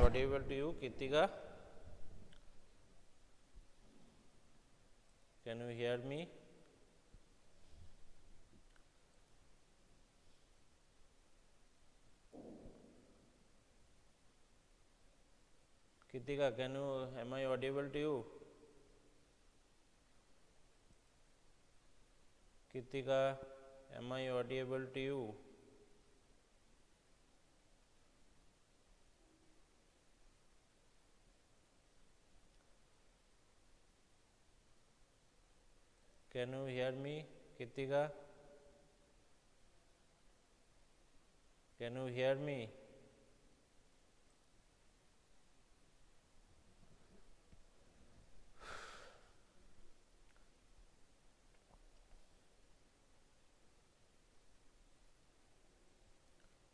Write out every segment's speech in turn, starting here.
audible to you, Kritika? Can you hear me? Kritika, am I audible to you? Kritika, am I audible to you? Can you hear me, Kritika? Can you hear me?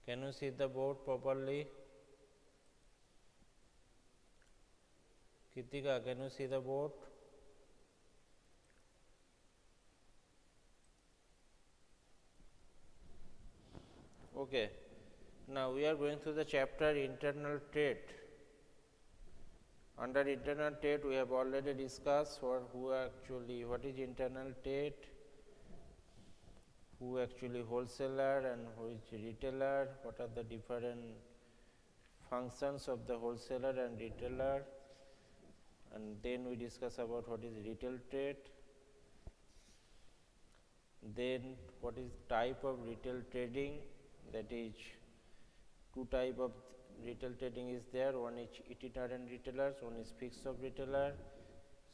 Can you see the board properly? Kritika, can you see the board? Okay. Now we are going through the chapter internal trade. Under internal trade, we have already discussed what is internal trade, who actually wholesaler and who is retailer, what are the different functions of the wholesaler and retailer, and then we discuss about what is retail trade. Then what is type of retail trading, that is two type of retail trading is there, one is itinerant retailers, one is fixed of retailer.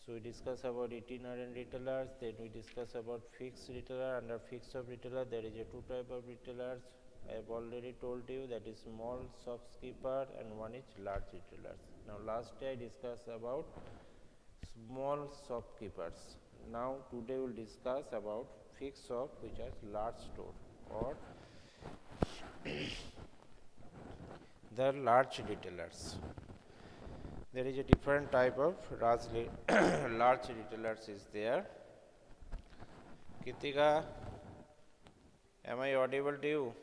So we discuss about itinerant retailers, then we discuss about fixed retailer. Under fixed of retailer there is a two type of retailers. I have already told you, that is small shopkeeper and one is large retailers. Now last day I discussed about small shopkeepers. Now today we will discuss about fixed shop, which is large store or the large retailers. There is a different type of large retailers is there. Kritika, am I audible to you?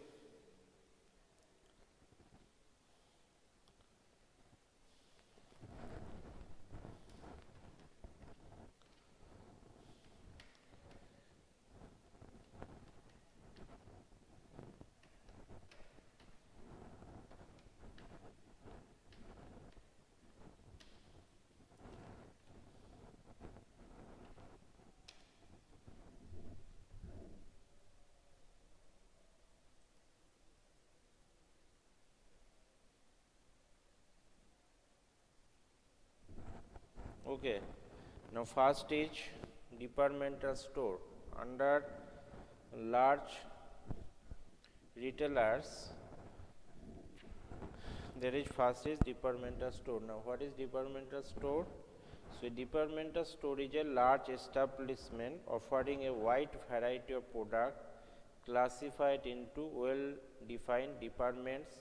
Okay. Now first is departmental store. Under large retailers, there is first is departmental store. Now what is departmental store? So departmental store is a large establishment offering a wide variety of products classified into well-defined departments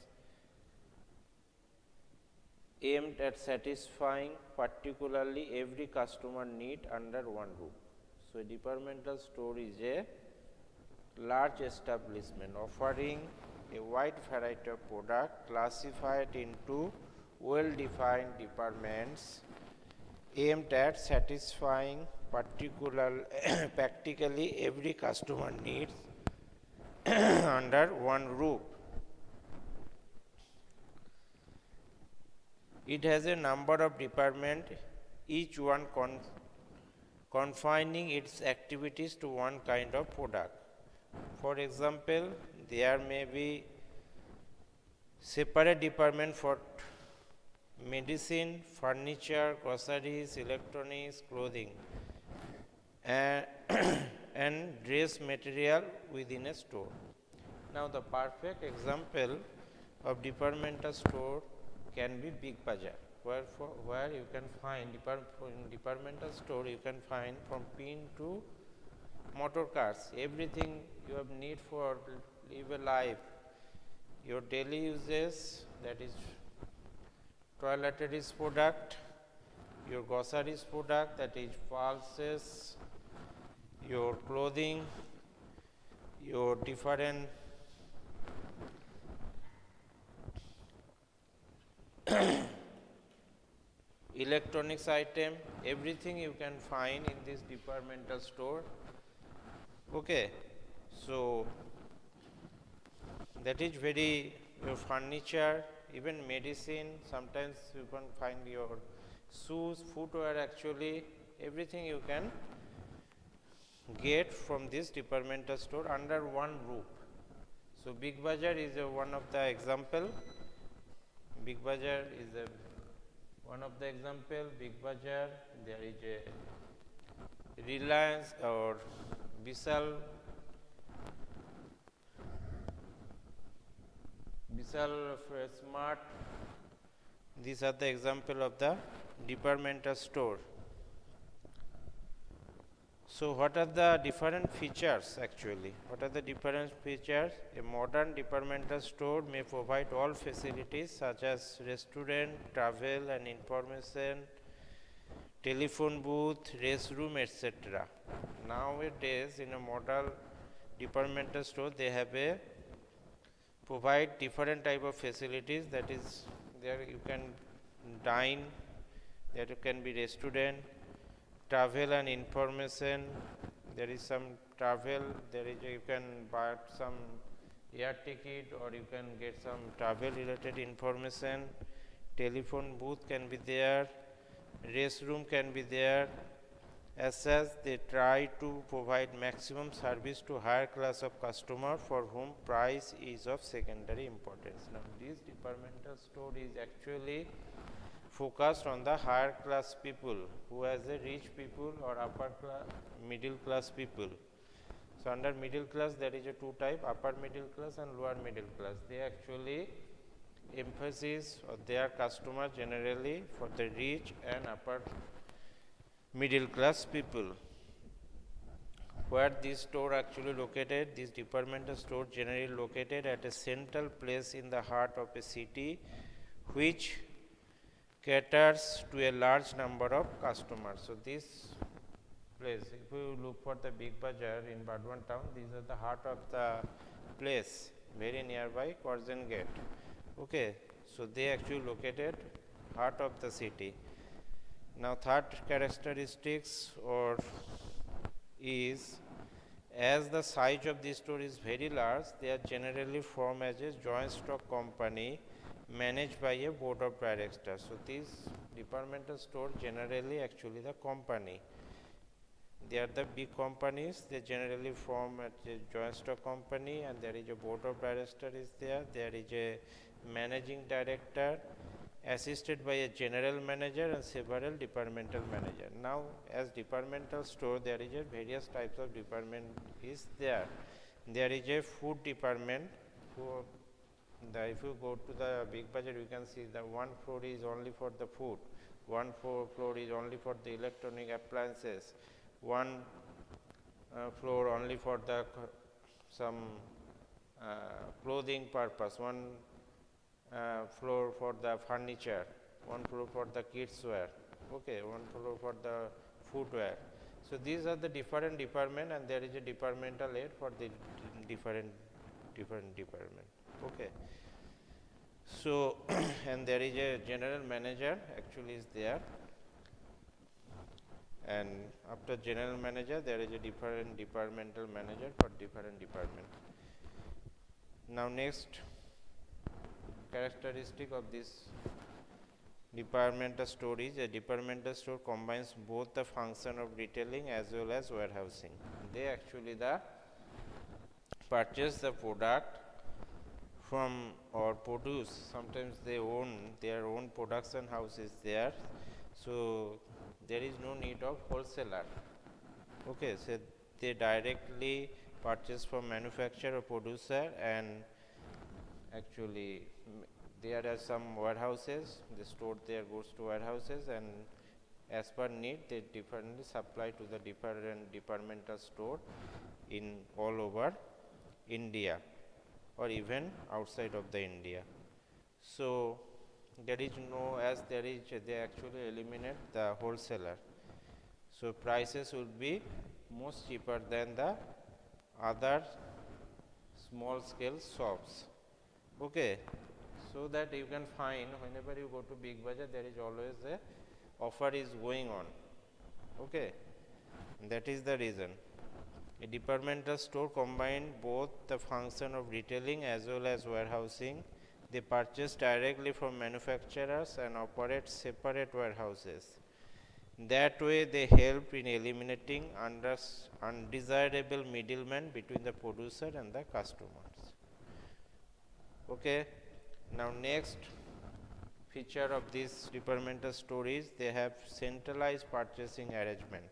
aimed at satisfying particularly every customer need under one roof. So departmental store is a large establishment offering a wide variety of product classified into well-defined departments aimed at satisfying practically every customer needs under one roof. It has a number of departments, each one confining its activities to one kind of product. For example, there may be separate department for medicine, furniture, groceries, electronics, clothing, and dress material within a store. Now the perfect example of departmental store can be big bazaar, where you can find in departmental store you can find from pin to motor cars, everything you have need for live a life, your daily uses, that is toiletries product, your groceries product, that is pulses, your clothing, your different electronics item, everything you can find in this departmental store. Okay, so that is very your furniture, even medicine, sometimes you can find your shoes, footwear, actually everything you can get from this departmental store under one roof. So Big Bazaar is one of the example. Big Bazaar is one of the example. Big Bazaar, there is a Reliance or Vishal Smart. These are the example of the departmental store. So what are the different features actually? What are the different features? A modern departmental store may provide all facilities such as restaurant, travel and information, telephone booth, restroom, etc. Nowadays in a modern departmental store they have a provide different type of facilities, that is there you can dine, there can be restaurant, travel and information, there is some travel, there is you can buy some air ticket or you can get some travel related information, telephone booth can be there, restroom can be there. As such, they try to provide maximum service to higher class of customer for whom price is of secondary importance. Now, this departmental store is actually focused on the higher class people who has a rich people or upper class, middle class people. So, under middle class there is a two type, upper middle class and lower middle class. They actually emphasis of their customer generally for the rich and upper middle class people. Where this store actually located, this departmental store generally located at a central place in the heart of a city which caters to a large number of customers. So this place, if you look for the Big Bazaar in Burdwan town, these are the heart of the place, very nearby Curzon Gate. Okay, so they actually located heart of the city. Now third characteristics or is, as the size of this store is very large, they are generally formed as a joint stock company managed by a board of directors. So these departmental store generally actually the company. They are the big companies, they generally form as a joint stock company and there is a board of directors is there is a managing director assisted by a general manager and several departmental manager. Now as departmental store there is a various types of department is there. There is a food department who if you go to the Big Bazaar you can see the one floor is only for the food, one floor is only for the electronic appliances, one floor only for the some clothing purpose, one floor for the furniture, one floor for the kids wear, okay, one floor for the footwear. So these are the different department and there is a departmental head for the different department. Okay. So and there is a general manager actually is there, and after general manager there is a different departmental manager for different department. Now next characteristic of this departmental store is a departmental store combines both the function of retailing as well as warehousing. They actually purchase the product from or produce, sometimes they own their own production house is there, so there is no need of wholesaler. Okay, so they directly purchase from manufacturer or producer, and actually there are some warehouses, they store their goods to warehouses, and as per need they differently supply to the different departmental store in all over India or even outside of the India. So there is no, as there is, they actually eliminate the wholesaler. So prices would be most cheaper than the other small scale shops. Okay, so that you can find whenever you go to Big Bazaar there is always a offer is going on. Okay, that is the reason. A departmental store combine both the function of retailing as well as warehousing. They purchase directly from manufacturers and operate separate warehouses. That way they help in eliminating undesirable middlemen between the producer and the customers. Okay, now next feature of this departmental store is they have centralized purchasing arrangement.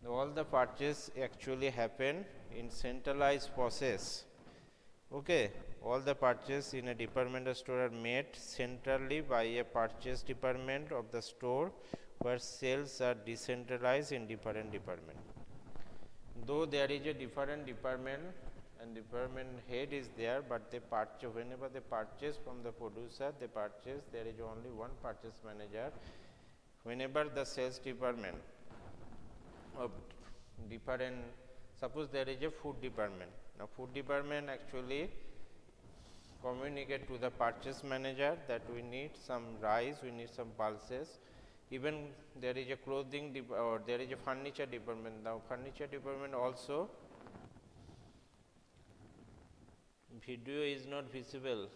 All the purchase actually happen in centralized process. Okay, all the purchase in a departmental store are made centrally by a purchase department of the store, where sales are decentralized in different department. Though there is a different department and department head is there, but they purchase, whenever they purchase from the producer, they purchase, there is only one purchase manager. Whenever the sales department of different, suppose there is a food department. Now food department actually communicate to the purchase manager that we need some rice, we need some pulses. Even there is a clothing or there is a furniture department. Now furniture department also, video is not visible.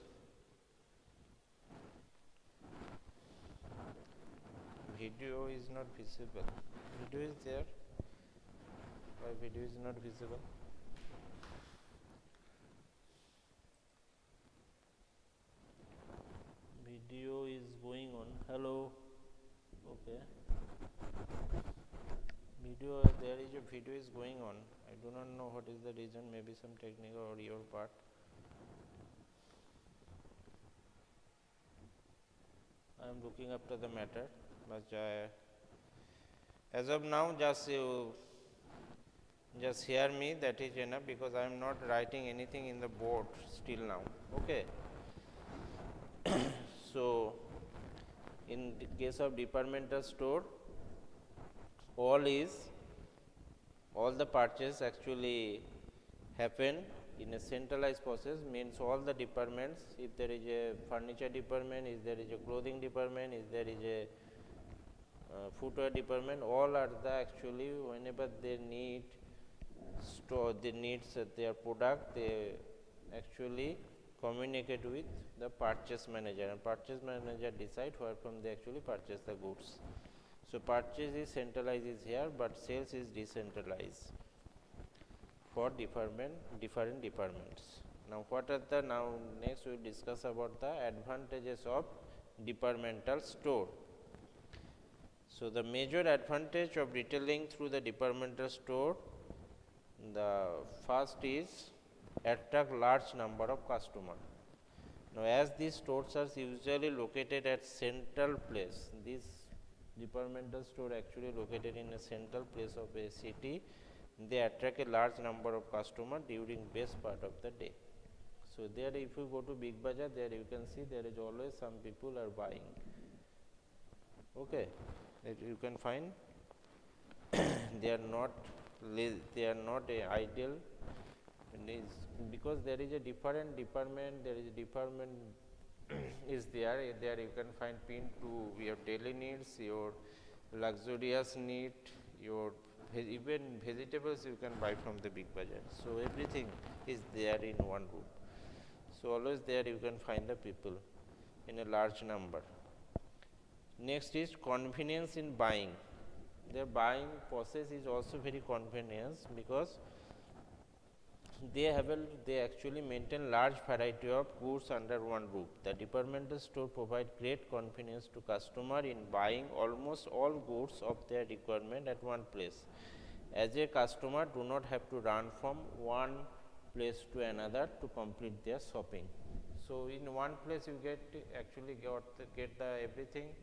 Video is not visible. Video is there. Why video is not visible? Video is going on. Hello. Okay. Video, there is a video is going on. I do not know what is the reason. Maybe some technical or your part. I am looking after the matter, but as of now, just hear me. That is enough, because I am not writing anything in the board still now. Okay. So, in the case of departmental store, all the purchase actually happen in a centralized process, means all the departments, if there is a furniture department, if there is a clothing department, if there is a footwear department, all are the actually whenever they need store, they need their product, they actually communicate with the purchase manager, and purchase manager decide where from they actually purchase the goods. So purchase is centralized is here, but sales is decentralized for different departments. Now what are the, now next we will discuss about the advantages of departmental store. So the major advantage of retailing through the departmental store, the first is attract large number of customers. Now as these stores are usually located at central place, this departmental store actually located in a central place of a city, they attract a large number of customers during best part of the day. So there if you go to Big Bazaar, there you can see there is always some people are buying. Okay, you can find they are not ideal, and is because there is a different department, there is a department is there you can find pin to your daily needs, your luxurious need, your even vegetables you can buy from the Big Bazaar. So everything is there in one room. So always there you can find the people in a large number. Next is convenience in buying. Their buying process is also very convenient, because they actually maintain large variety of goods under one roof. The departmental store provide great convenience to customer in buying almost all goods of their requirement at one place. As a customer do not have to run from one place to another to complete their shopping. So in one place you get the everything.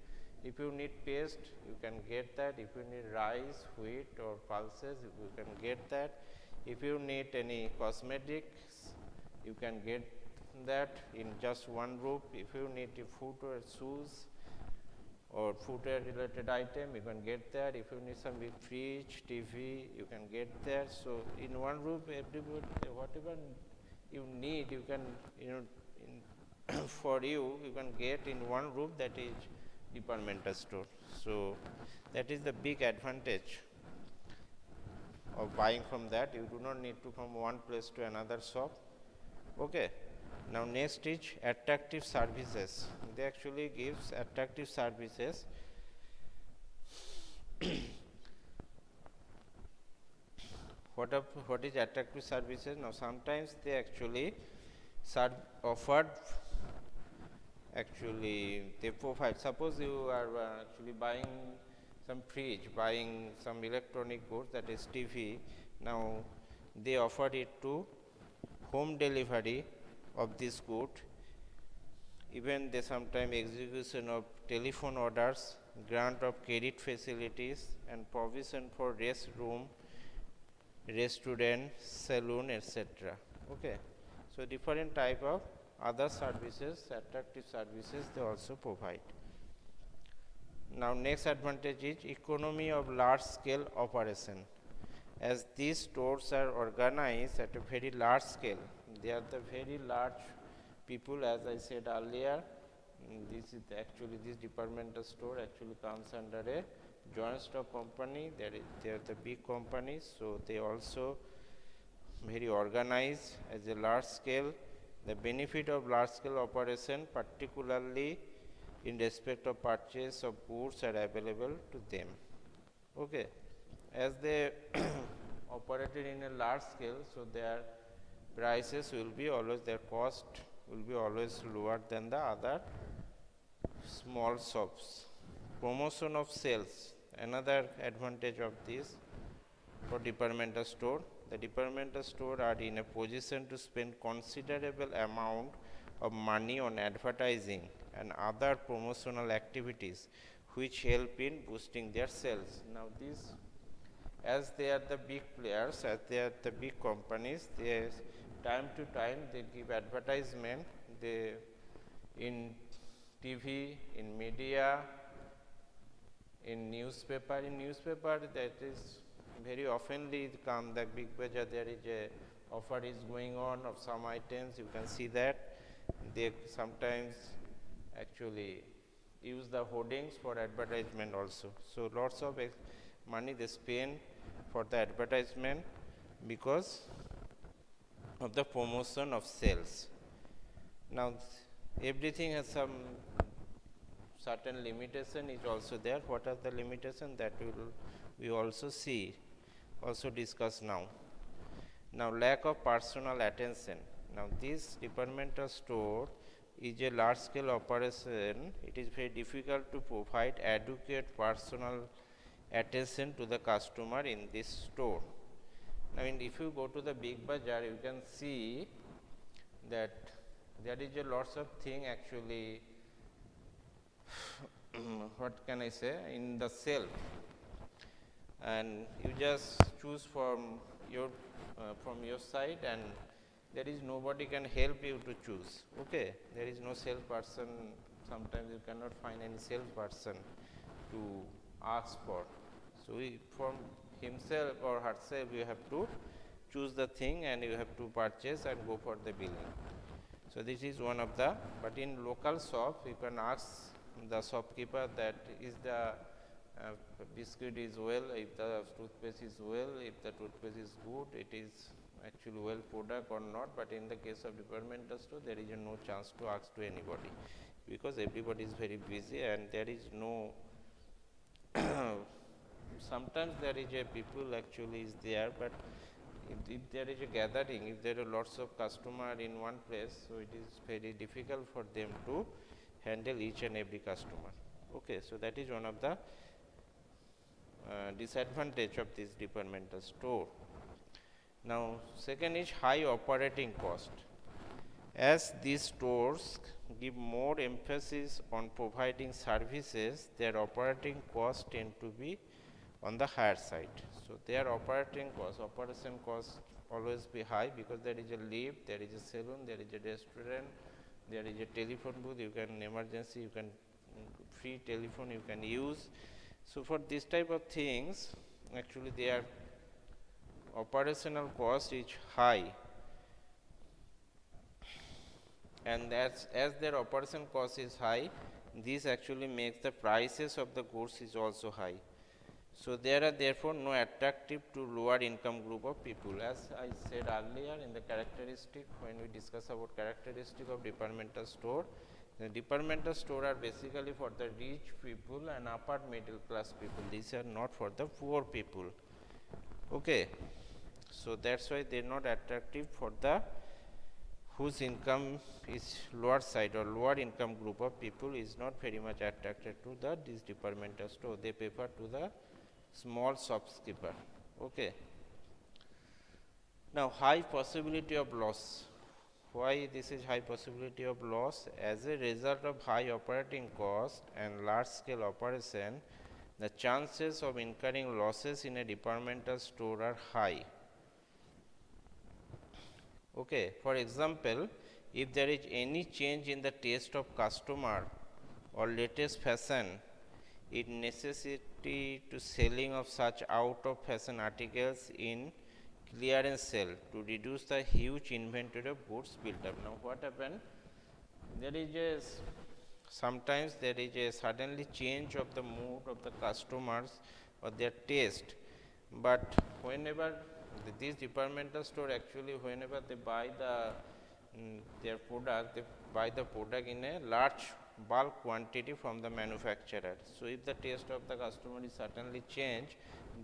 If you need paste, you can get that. If you need rice, wheat or pulses, you can get that. If you need any cosmetics, you can get that in just one roof. If you need food or shoes or footwear related item, you can get that. If you need some fridge, TV, you can get that. So in one roof, everybody, whatever you need, you can, for you can get in one roof. That is departmental store. So that is the big advantage of buying from that. You do not need to from one place to another shop. Okay. Now next is attractive services. They actually gives attractive services. What is attractive services? Now sometimes they actually offered, actually they provide, suppose you are actually buying some fridge, buying some electronic goods, that is TV. Now they offered it to home delivery of this good. Even they sometimes execution of telephone orders, grant of credit facilities, and provision for restroom, restaurant, saloon, etc. Okay. So different type of other services, attractive services they also provide. Now next advantage is economy of large scale operation. As these stores are organized at a very large scale, they are the very large people, as I said earlier. This is actually, this departmental store actually comes under a joint stock company. They are the big companies, so they also very organized as a large scale. The benefit of large scale operation, particularly in respect of purchase of goods, are available to them. Okay. As they operated in a large scale, so their prices will be always, their cost will be always lower than the other small shops. Promotion of sales, another advantage of this for departmental store. The departmental store are in a position to spend considerable amount of money on advertising and other promotional activities which help in boosting their sales. Now these, as they are the big players, as they are the big companies, they time to time they give advertisement, they in TV, in media, in newspaper. That is very oftenly come the big bazaar, there is a offer is going on of some items, you can see that. They sometimes actually use the hoardings for advertisement also. So lots of money they spend for the advertisement because of the promotion of sales. Now everything has some certain limitation is also there. What are the limitation, that we also see, also discuss now. Now lack of personal attention. Now this departmental store is a large scale operation. It is very difficult to provide adequate personal attention to the customer in this store. Now if you go to the big bazaar, you can see that there is a lots of thing actually what can I say, in the shelf, and you just choose from your side, and there is nobody can help you to choose. Okay, there is no salesperson. Sometimes you cannot find any salesperson to ask for. So from himself or herself, you have to choose the thing and you have to purchase and go for the billing. So this is one of the, but in local shop you can ask the shopkeeper that is the biscuit is well, if the toothpaste is well, if the toothpaste is good, it is actually well product or not. But in the case of departmental store, there is no chance to ask to anybody because everybody is very busy and there is no sometimes there is a people actually is there, but if there is a gathering, if there are lots of customer in one place, so it is very difficult for them to handle each and every customer. Okay, so that is one of the disadvantage of this departmental store. Now second is high operating cost. As these stores give more emphasis on providing services, their operating costs tend to be on the higher side. So their operation cost always be high because there is a lift, there is a saloon, there is a restaurant, there is a telephone booth, you can emergency, you can free telephone you can use. So for this type of things, actually their operational cost is high, and as their operation cost is high, this actually makes the prices of the goods is also high. So there are therefore no attractive to lower income group of people. As I said earlier in the characteristic, when we discuss about characteristic of departmental store, the departmental store are basically for the rich people and upper middle class people. These are not for the poor people. Okay. So that's why they are not attractive for the whose income is lower side or lower income group of people is not very much attracted to this departmental store. They prefer to the small shopkeeper. Okay. Now high possibility of loss. Why this is high possibility of loss? As a result of high operating cost and large scale operation, the chances of incurring losses in a departmental store are high. Okay. For example, if there is any change in the taste of customer or latest fashion, it necessity to selling of such out of fashion articles in clearance sale to reduce the huge inventory of goods built up. Now what happened? There is a sometimes there is a suddenly change of the mood of the customers or their taste, but whenever this departmental store actually whenever they buy their product, they buy the product in a large bulk quantity from the manufacturer. So if the taste of the customer is certainly changed,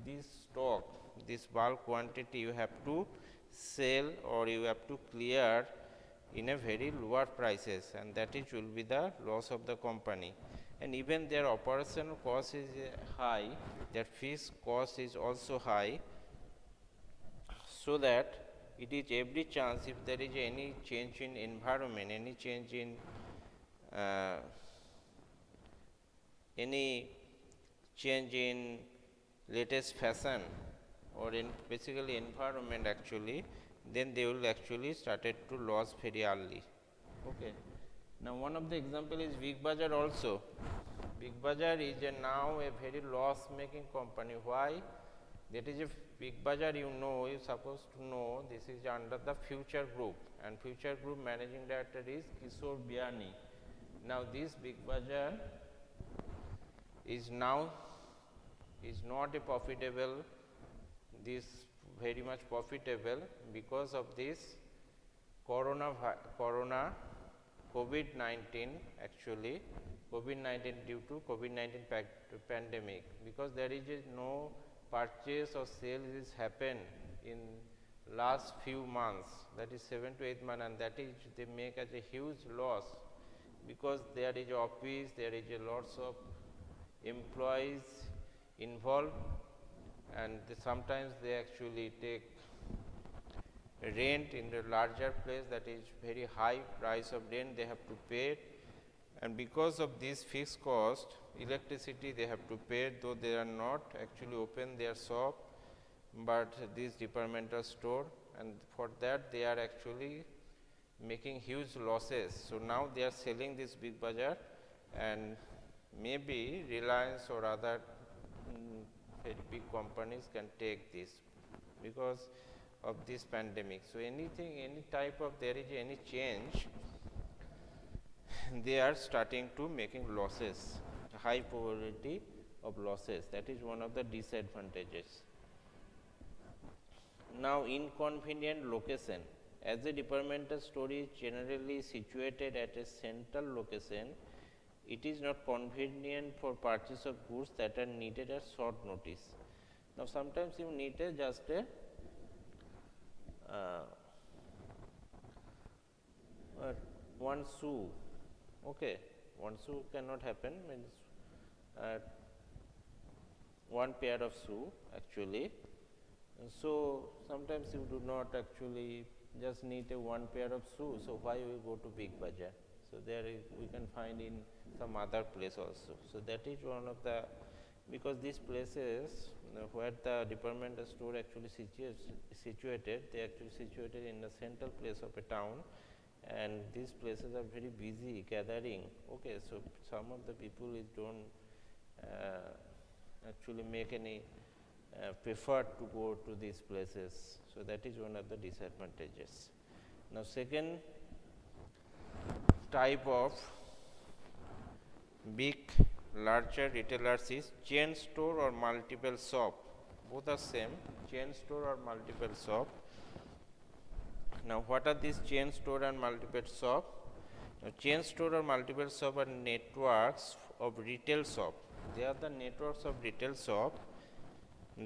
this stock, this bulk quantity you have to sell or you have to clear in a very lower prices, and that is will be the loss of the company. And even their operational cost is high, their fixed cost is also high, so that it is every chance if there is any change in environment, any change in any change in latest fashion or in basically environment actually, then they will actually started to lose very early. Okay. Now one of the example is Big Bazaar also. Big Bazaar is now a very loss making company. Why? That is a Big Bazaar, you know, you supposed to know this is under the Future Group, and Future Group managing director is Kishore Biani. Now this Big Bazaar is now is not a profitable, this very much profitable because of this corona COVID-19 actually COVID-19 due to COVID-19 pandemic, because there is no purchase or sales is happen in last few months, that is 7 to 8 months, and that is they make as a huge loss because there is office, there is a lots of employees involved, and sometimes they actually take rent in the larger place, that is very high price of rent they have to pay, and because of this fixed cost electricity they have to pay, though they are not actually open their shop but this departmental store, and for that they are actually making huge losses. So now they are selling this Big Bazaar, and maybe Reliance or other very big companies can take this because of this pandemic. So anything, any type of there is any change, they are starting to making losses, high probability of losses. That is one of the disadvantages. Now inconvenient location. As a departmental store is generally situated at a central location, it is not convenient for purchase of goods that are needed at short notice. Now sometimes you need just a one shoe. Okay, one shoe cannot happen, means one pair of shoe actually. And so sometimes you do not actually just need a one pair of shoes, so why we go to Big Bazaar? So there is, we can find in some other place also. So that is one of the, because these places where the departmental store actually situated, they actually situated in the central place of a town, and these places are very busy gathering. Okay, so some of the people is don't actually make any prefer to go to these places. So that is one of the disadvantages. Now second type of big larger retailers is chain store or multiple shop. Both are same, chain store or multiple shop. Now what are these chain store and multiple shop? Now, chain store or multiple shop are networks of retail shop. They are the networks of retail shop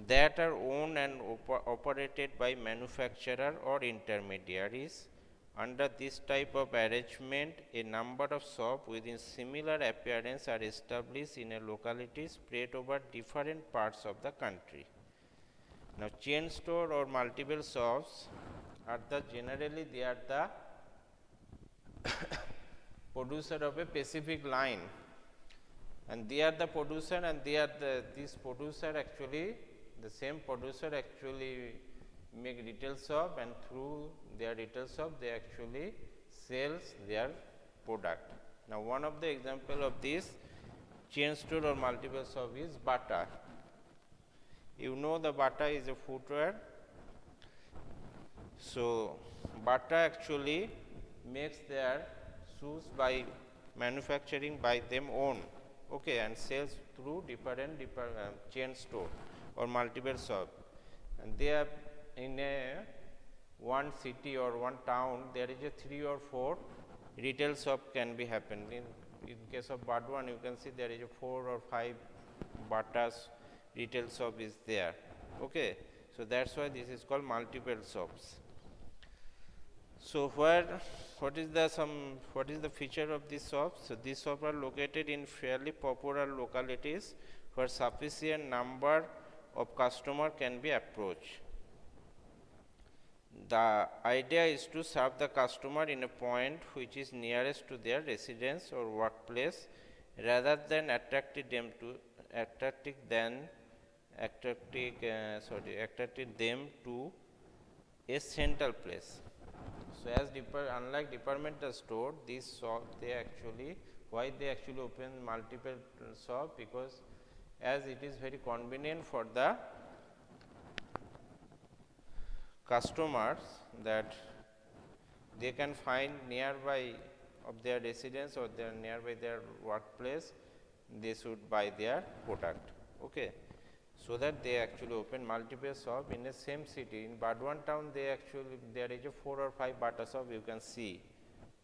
that are owned and operated by manufacturer or intermediaries. Under this type of arrangement, a number of shops within similar appearance are established in a locality spread over different parts of the country. Now, chain store or multiple shops are generally they are the producer of a specific line, and they are the producer, and they are this producer actually the same producer actually make retail shop, and through their retail shop they actually sells their product. Now one of the example of this chain store or multiple shop is Bata. You know the Bata is a footwear. So Bata actually makes their shoes by manufacturing by them own, okay, and sells through different chain store or multiple shop, and they are in a one city or one town there is a 3 or 4 retail shop can be happen. In case of Bardwan you can see there is a 4 or 5 Bata's retail shop is there, okay. So that's why this is called multiple shops. So what is the feature of these shops? So these shops are located in fairly popular localities where sufficient number of customer can be approached. The idea is to serve the customer in a point which is nearest to their residence or workplace, rather than attracting them to a central place. So as unlike departmental store, these shop they actually open multiple shop, because as it is very convenient for the customers that they can find nearby of their residence or nearby their workplace, they should buy their product, okay. So that they actually open multiple shop in the same city. In Bardwan town there is a 4 or 5 Bata shop you can see,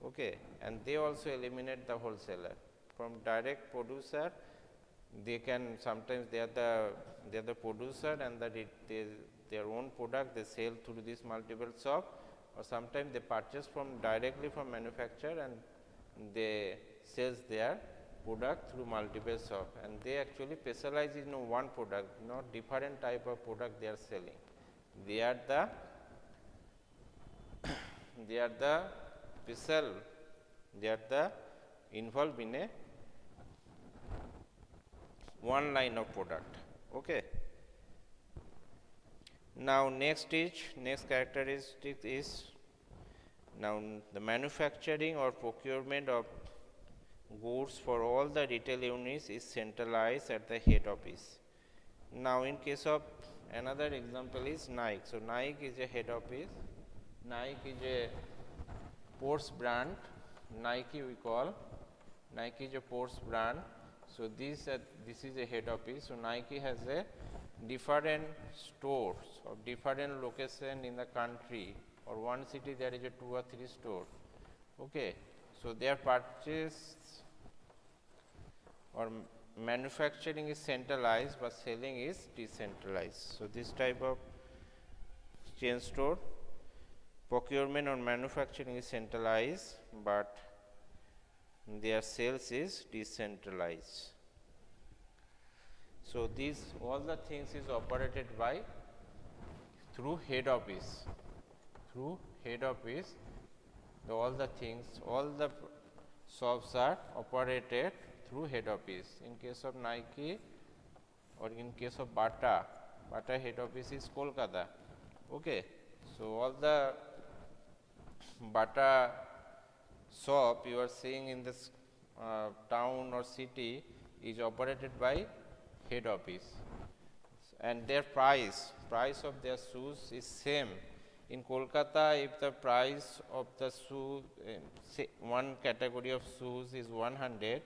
okay, and they also eliminate the wholesaler. From direct producer they can sometimes they are the producer, and their own product they sell through this multiple shop, or sometimes they purchase directly from manufacturer and they sells their product through multiple shop, and they actually specialize in one product, not different type of product they are selling. They are involved in a one line of product, okay. Now next characteristic is now the manufacturing or procurement of goods for all the retail units is centralized at the head office. Now in case of another example is Nike. So Nike is a head office. Nike is a sports brand. Nike we call. Nike is a sports brand. So this is a head office. So Nike has a different stores of different location in the country, or one city there is a 2 or 3 store, okay. So their purchase or manufacturing is centralized but selling is decentralized. So this type of chain store procurement or manufacturing is centralized but their sales is decentralized. So these all the things is operated by through head office. Through head office, all the shops are operated through head office. In case of Nike or in case of Bata head office is Kolkata, okay. So all the Bata shop you are seeing in this town or city is operated by head office, and their price of their shoes is same. In Kolkata, if the price of the shoe, say one category of shoes is 100,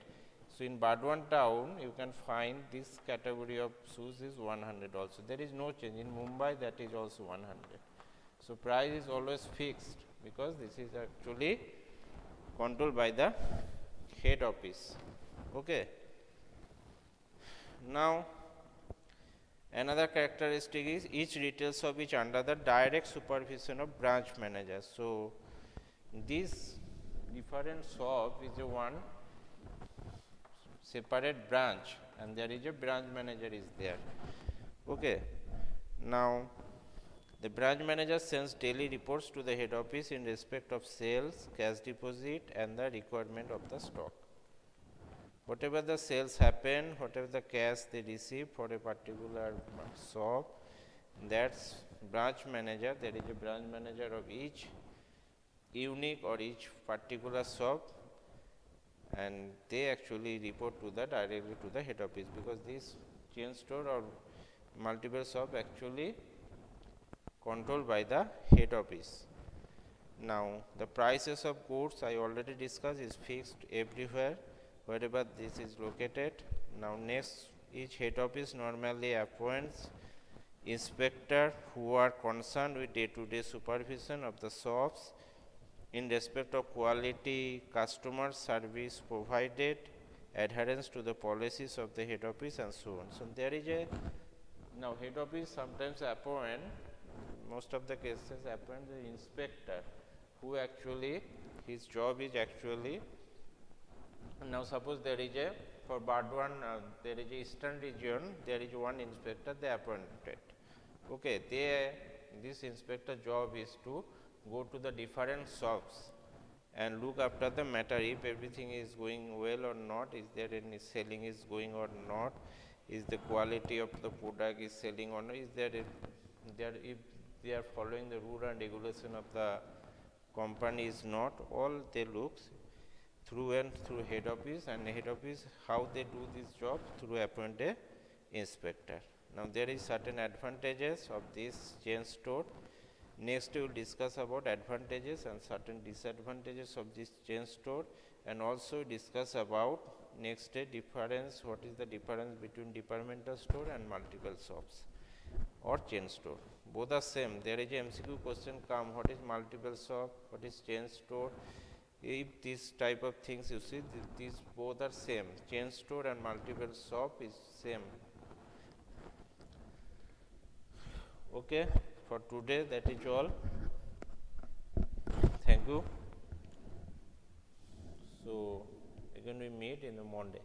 So in Burdwan town, you can find this category of shoes is 100 also. There is no change. In Mumbai, that is also 100. So price is always fixed because this is actually controlled by the head office. Okay. Now, another characteristic is each retail shop is under the direct supervision of branch manager. So this different shop is a one separate branch, and there is a branch manager is there. Okay. Now the branch manager sends daily reports to the head office in respect of sales, cash deposit, and the requirement of the stock. Whatever the sales happen, whatever the cash they receive for a particular shop, that's branch manager. There is a branch manager of each unique or each particular shop, and they actually report to the directly to the head office, because this chain store or multiple shop actually controlled by the head office. Now the prices of goods I already discussed is fixed everywhere wherever this is located. Now next, each head office normally appoints inspector who are concerned with day-to-day supervision of the shops in respect of quality, customer service provided, adherence to the policies of the head office, and so on. So there is a, now head office sometimes appoint, most of the cases appoint the inspector who actually, his job is actually, now suppose there is a, for Burdwan, there is a eastern region, there is one inspector they appointed. Okay, this inspector job is to go to the different shops and look after the matter, if everything is going well or not, is there any selling is going or not, is the quality of the product is selling or not, is there if they are following the rule and regulation of the company is not, all they look through and through head office, and head office how they do this job through appoint a inspector. Now there is certain advantages of this chain store. Next we will discuss about advantages and certain disadvantages of this chain store, and also discuss about next day difference, what is the difference between departmental store and multiple shops or chain store. Both are same. There is a MCQ question come, what is multiple shop, what is chain store. If this type of things you see, these both are same. Chain store and multiple shop is same. Okay, for today that is all. Thank you. So again we meet in the Monday.